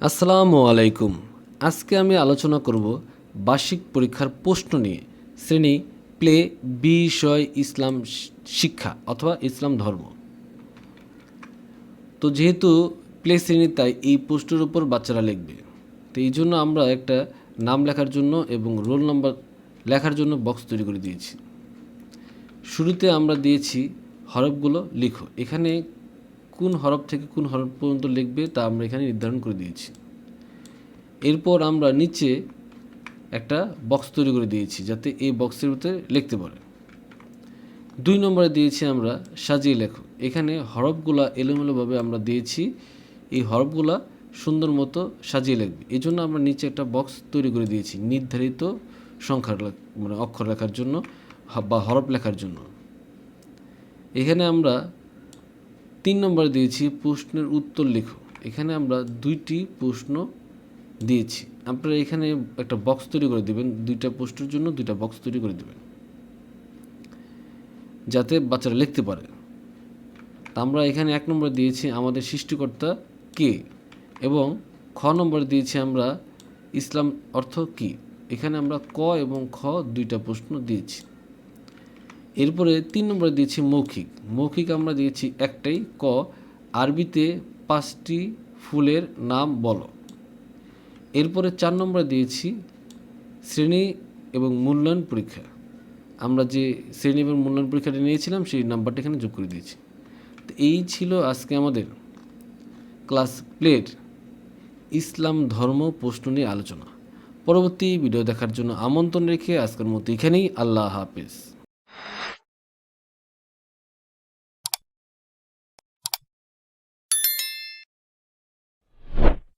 আসসালামু আলাইকুম। আজকে আমি আলোচনা করব বার্ষিক পরীক্ষার প্রশ্ন নিয়ে। শ্রেণী প্লে, বিষয় ইসলাম শিক্ষা অথবা ইসলাম ধর্ম। তো যেহেতু প্লে শ্রেণী, তাই এই প্রশ্নের উপর বাচ্চারা লিখবে। তো এই জন্য আমরা একটা নাম লেখার জন্য এবং রোল নাম্বার লেখার জন্য বক্স তৈরি করে দিয়েছি। শুরুতে আমরা দিয়েছি হরফগুলো লিখো। এখানে কোন হরফ থেকে কোন হরফ পর্যন্ত লিখবে তা আমরা এখানে নির্ধারণ করে দিয়েছি। এরপর আমরা নিচে একটা বক্স তৈরি করে দিয়েছি যাতে এই বক্সের ভিতরে লিখতে পারে। 2 নম্বরে দিয়েছি আমরা সাজিয়ে লেখো। এখানে হরফগুলা এলোমেলোভাবে আমরা দিয়েছি, এই হরফগুলা সুন্দর মতো সাজিয়ে লিখবে। এই জন্য আমরা নিচে একটা বক্স তৈরি করে দিয়েছি নির্ধারিত সংখ্যার মানে অক্ষর লেখার জন্য বা হরফ লেখার জন্য। এখানে আমরা 3 নম্বরে দিয়েছি প্রশ্নের উত্তর লেখো। এখানে আমরা 2টি প্রশ্ন দিয়েছি। আপনারা এখানে একটা বক্স তৈরি করে দেবেন, 2টা প্রশ্নের জন্য 2টা বক্স তৈরি করে দেবেন যাতে বাচ্চারা লিখতে পারে। তা আমরা এখানে 1 নম্বর দিয়েছি আমাদের সৃষ্টিকর্তা কে, এবং খ নম্বর দিয়েছি আমরা ইসলাম অর্থ কি। এখানে আমরা ক এবং খ 2টা প্রশ্ন দিয়েছি। এরপরে 3 নম্বরে দিয়েছি মৌখিক। মৌখিক আমরা দিয়েছি একটাই, ক আরবিতে 5টি ফুলের নাম বলো। এরপরে 4 নম্বরে দিয়েছি শ্রেণী এবং মূল্যায়ন পরীক্ষা। আমরা যে শ্রেণী এবং মূল্যায়ন পরীক্ষাটা নিয়েছিলাম সেই নাম্বারটা এখানে যোগ করে দিয়েছি। তো এই ছিল আজকে আমাদের ক্লাস প্লের ইসলাম ধর্ম প্রশ্ন নিয়ে আলোচনা। পরবর্তী ভিডিও দেখার জন্য আমন্ত্রণ রেখে আজকের মতো এখানেই। আল্লাহ হাফেজ।